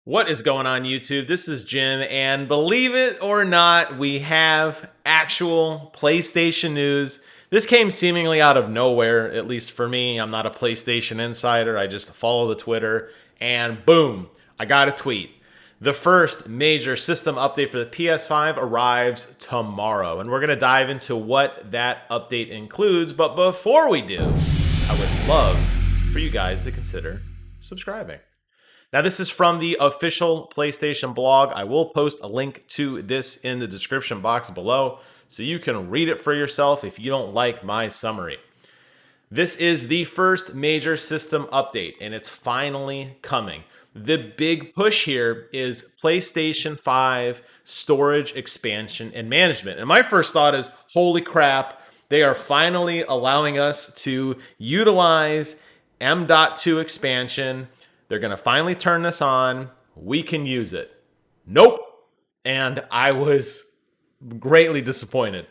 What is going on, YouTube? This is Jim, and believe it or not, we have actual PlayStation news. This came seemingly out of nowhere, at least for me. I'm not a PlayStation insider. I just follow the Twitter, and boom, I got a tweet. The first major system update for the PS5 arrives tomorrow, and we're going to dive into what that update includes. But before we do, I would love for you guys to consider subscribing. Now, this is from the official PlayStation blog. I will post a link to this in the description box below so you can read it for yourself if you don't like my summary. This is the first major system update, and it's finally coming. The big push here is PlayStation 5 storage expansion and management. And my first thought is, holy crap, they are finally allowing us to utilize M.2 expansion. They're going to finally turn this on. We can use it. Nope. And I was greatly disappointed.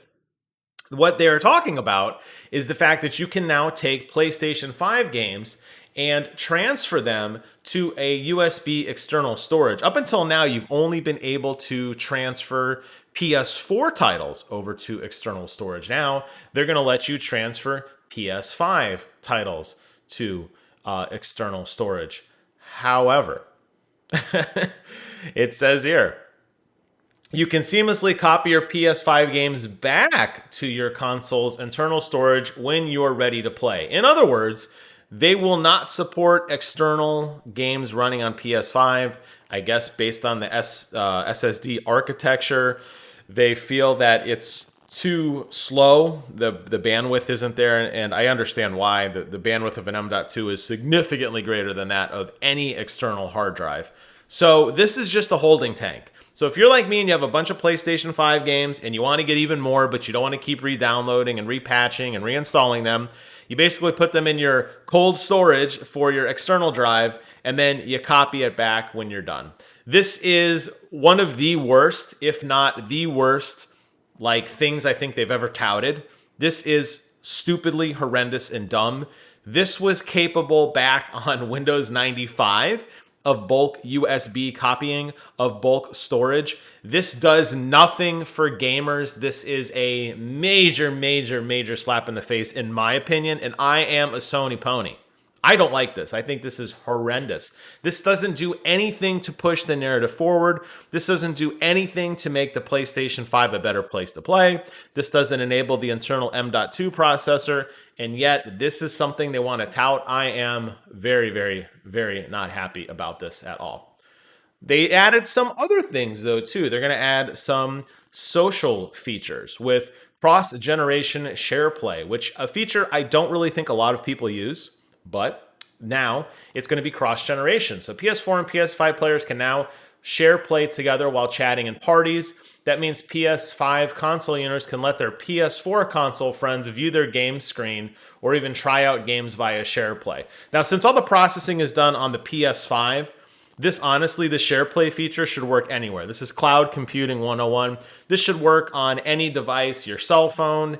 What they're talking about is the fact that you can now take PlayStation 5 games and transfer them to a USB external storage. Up until now, you've only been able to transfer PS4 titles over to external storage. Now, they're going to let you transfer PS5 titles to external storage. However, it says here, you can seamlessly copy your PS5 games back to your console's internal storage when you're ready to play. In other words, they will not support external games running on PS5. I guess based on the SSD architecture, they feel that it's too slow. The bandwidth isn't there, and I understand why. The bandwidth of an M.2 is significantly greater than that of any external hard drive. So this is just a holding tank. So if you're like me and you have a bunch of PlayStation 5 games and you want to get even more, but you don't want to keep re-downloading and repatching and reinstalling them, you basically put them in your cold storage for your external drive, and then you copy it back when you're done. This is one of the worst, if not the worst, things I think they've ever touted. This is stupidly horrendous and dumb. This was capable back on Windows 95 of bulk USB copying, of bulk storage. This does nothing for gamers. This is a major, major, major slap in the face, in my opinion, and I am a Sony pony. I don't like this. I think this is horrendous. This doesn't do anything to push the narrative forward. This doesn't do anything to make the PlayStation 5 a better place to play. This doesn't enable the internal M.2 processor, and yet this is something they want to tout. I am very, very, very not happy about this at all. They added some other things, though, too. They're going to add some social features with cross-generation share play, which a feature I don't really think a lot of people use. But now it's going to be cross-generation. So PS4 and PS5 players can now share play together while chatting in parties. That means PS5 console owners can let their PS4 console friends view their game screen or even try out games via share play. Now, since all the processing is done on the PS5, the share play feature should work anywhere. This is cloud computing 101. This should work on any device, your cell phone,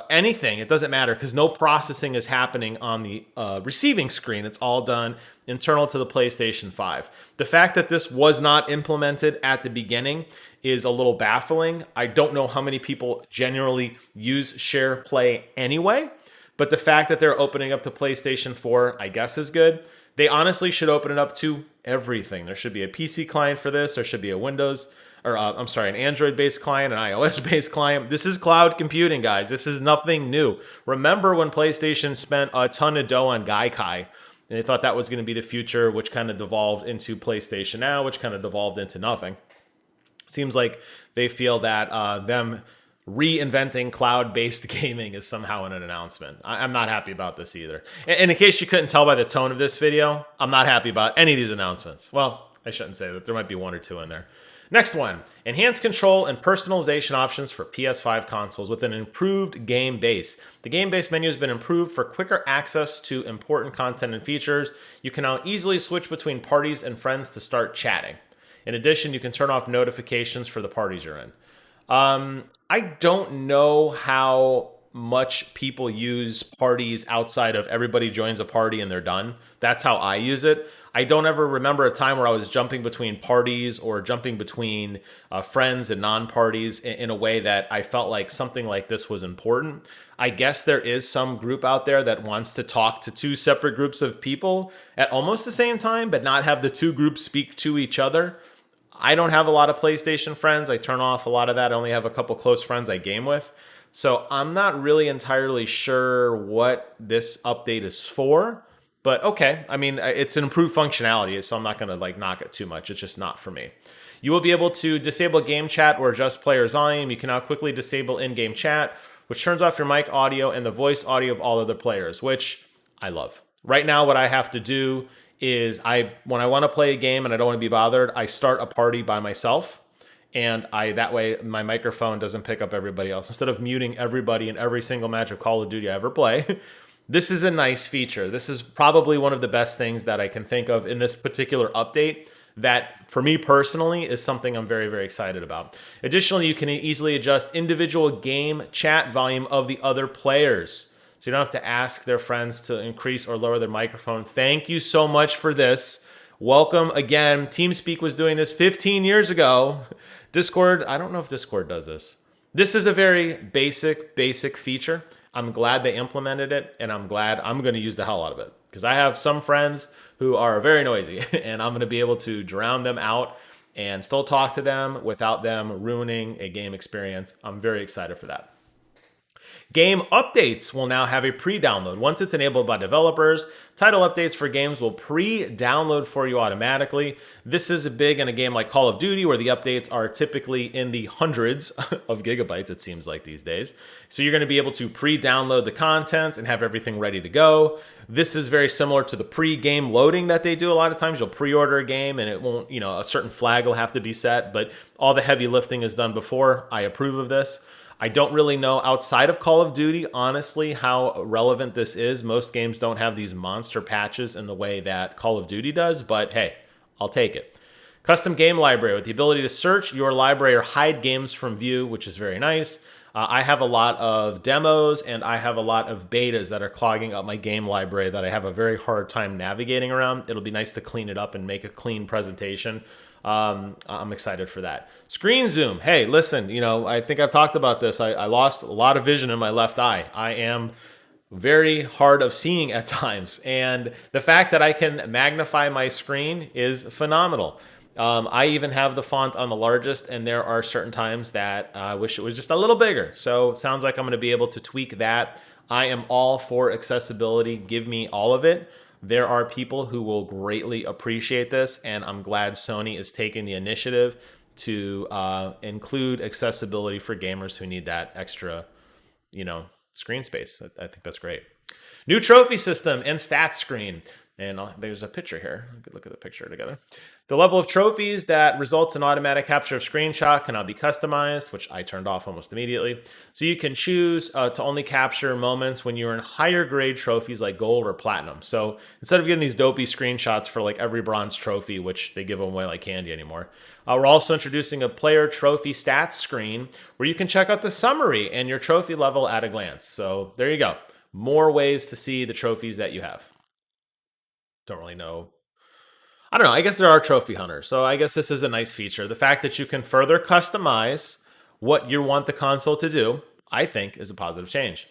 anything. It doesn't matter because no processing is happening on the receiving screen. It's all done internal to the PlayStation 5. The fact that this was not implemented at the beginning is a little baffling. I don't know how many people generally use share play anyway, but the fact that they're opening up to PlayStation 4, I guess, is good. They honestly should open it up to everything. There should be a PC client for this. There should be a an Android-based client, an iOS-based client. This is cloud computing, guys. This is nothing new. Remember when PlayStation spent a ton of dough on Gaikai, and they thought that was going to be the future, which kind of devolved into PlayStation Now, which kind of devolved into nothing. Seems like they feel that them reinventing cloud-based gaming is somehow an announcement. I'm not happy about this either. And in case you couldn't tell by the tone of this video, I'm not happy about any of these announcements. Well, I shouldn't say that. There might be one or two in there. Next one, enhanced control and personalization options for PS5 consoles with an improved game base. The game base menu has been improved for quicker access to important content and features. You can now easily switch between parties and friends to start chatting. In addition, you can turn off notifications for the parties you're in. I don't know how much people use parties outside of everybody joins a party and they're done. That's how I use it. I don't ever remember a time where I was jumping between parties or jumping between friends and non-parties in a way that I felt like something like this was important. I guess there is some group out there that wants to talk to two separate groups of people at almost the same time, but not have the two groups speak to each other. I don't have a lot of PlayStation friends. I turn off a lot of that. I only have a couple close friends I game with. So I'm not really entirely sure what this update is for. But okay, I mean, it's an improved functionality, so I'm not going to like knock it too much. It's just not for me. You will be able to disable game chat or adjust player's volume. You can now quickly disable in-game chat, which turns off your mic audio and the voice audio of all other players, which I love. Right now, what I have to do is when I want to play a game and I don't want to be bothered, I start a party by myself. And that way my microphone doesn't pick up everybody else. Instead of muting everybody in every single match of Call of Duty I ever play, this is a nice feature. This is probably one of the best things that I can think of in this particular update that, for me personally, is something I'm very, very excited about. Additionally, you can easily adjust individual game chat volume of the other players. So you don't have to ask their friends to increase or lower their microphone. Thank you so much for this. Welcome again. TeamSpeak was doing this 15 years ago. Discord, I don't know if Discord does this. This is a very basic feature. I'm glad they implemented it, and I'm glad I'm going to use the hell out of it. Because I have some friends who are very noisy, and I'm going to be able to drown them out and still talk to them without them ruining a game experience. I'm very excited for that. Game updates will now have a pre-download. Once it's enabled by developers, title updates for games will pre-download for you automatically. This is big in a game like Call of Duty, where the updates are typically in the hundreds of gigabytes, it seems like these days. So you're going to be able to pre-download the content and have everything ready to go. This is very similar to the pre-game loading that they do. A lot of times you'll pre-order a game and it won't, a certain flag will have to be set, but all the heavy lifting is done before. I approve of this. I don't really know outside of Call of Duty, honestly, how relevant this is. Most games don't have these monster patches in the way that Call of Duty does, but hey, I'll take it. Custom game library with the ability to search your library or hide games from view, which is very nice. I have a lot of demos and I have a lot of betas that are clogging up my game library that I have a very hard time navigating around. It'll be nice to clean it up and make a clean presentation. I'm excited for that. Screen zoom. Hey, listen, I think I've talked about this. I lost a lot of vision in my left eye. I am very hard of seeing at times. And the fact that I can magnify my screen is phenomenal. I even have the font on the largest, and there are certain times that I wish it was just a little bigger. So it sounds like I'm going to be able to tweak that. I am all for accessibility. Give me all of it. There are people who will greatly appreciate this, and I'm glad Sony is taking the initiative to include accessibility for gamers who need that extra, screen space. I think that's great. New trophy system and stats screen. And there's a picture here. We could look at the picture together. The level of trophies that results in automatic capture of screenshot can now be customized, which I turned off almost immediately. So you can choose to only capture moments when you're in higher grade trophies like gold or platinum. So instead of getting these dopey screenshots for like every bronze trophy, which they give them away like candy anymore, we're also introducing a player trophy stats screen where you can check out the summary and your trophy level at a glance. So there you go. More ways to see the trophies that you have. Don't really know. I don't know. I guess there are trophy hunters. So I guess this is a nice feature. The fact that you can further customize what you want the console to do, I think, is a positive change.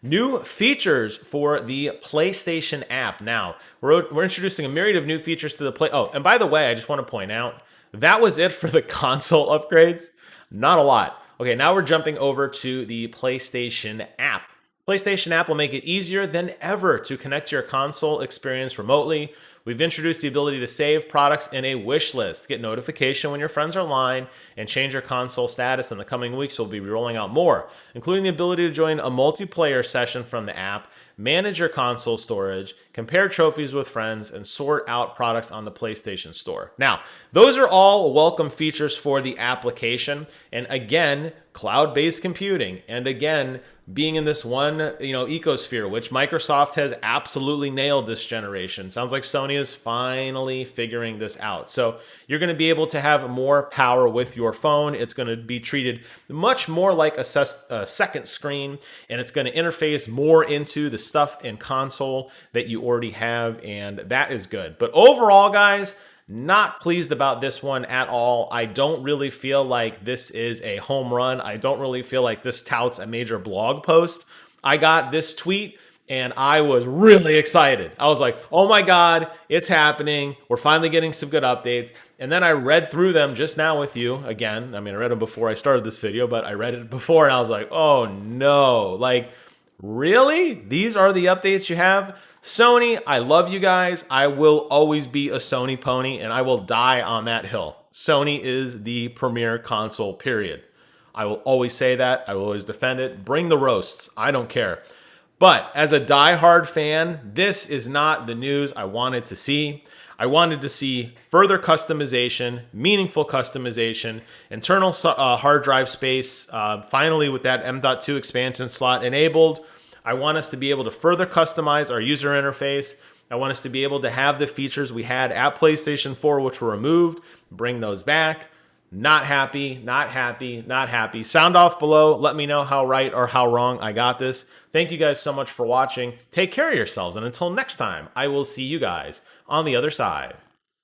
New features for the PlayStation app. Now, we're introducing a myriad of new features to the Play. Oh, and by the way, I just want to point out, that was it for the console upgrades. Not a lot. Okay, now we're jumping over to the PlayStation app. PlayStation app will make it easier than ever to connect to your console experience remotely. We've introduced the ability to save products in a wish list, get notification when your friends are online, and change your console status. In the coming weeks, we'll be rolling out more, including the ability to join a multiplayer session from the app, manage your console storage, compare trophies with friends, and sort out products on the PlayStation Store. Now, those are all welcome features for the application. And again, cloud-based computing. And again, being in this one, ecosphere, which Microsoft has absolutely nailed this generation. Sounds like Sony is finally figuring this out. So you're going to be able to have more power with your phone. It's going to be treated much more like a second screen, and it's going to interface more into the stuff in console that you already have, and that is good. But overall, guys, not pleased about this one at all. I don't really feel like this is a home run. I don't really feel like this touts a major blog post. I got this tweet and I was really excited. I was like, oh my God, it's happening. We're finally getting some good updates. And then I read through them just now with you again. I mean, I read them before I started this video, but I read it before and I was like, oh no, like, really? These are the updates you have? Sony, I love you guys. I will always be a Sony pony and I will die on that hill. Sony is the premier console, period. I will always say that. I will always defend it. Bring the roasts. I don't care. But as a diehard fan, this is not the news I wanted to see. I wanted to see further customization, meaningful customization, internal hard drive space, finally with that M.2 expansion slot enabled. I want us to be able to further customize our user interface. I want us to be able to have the features we had at PlayStation 4, which were removed, bring those back. Not happy, not happy, not happy. Sound off below. Let me know how right or how wrong I got this. Thank you guys so much for watching. Take care of yourselves, and until next time, I will see you guys on the other side.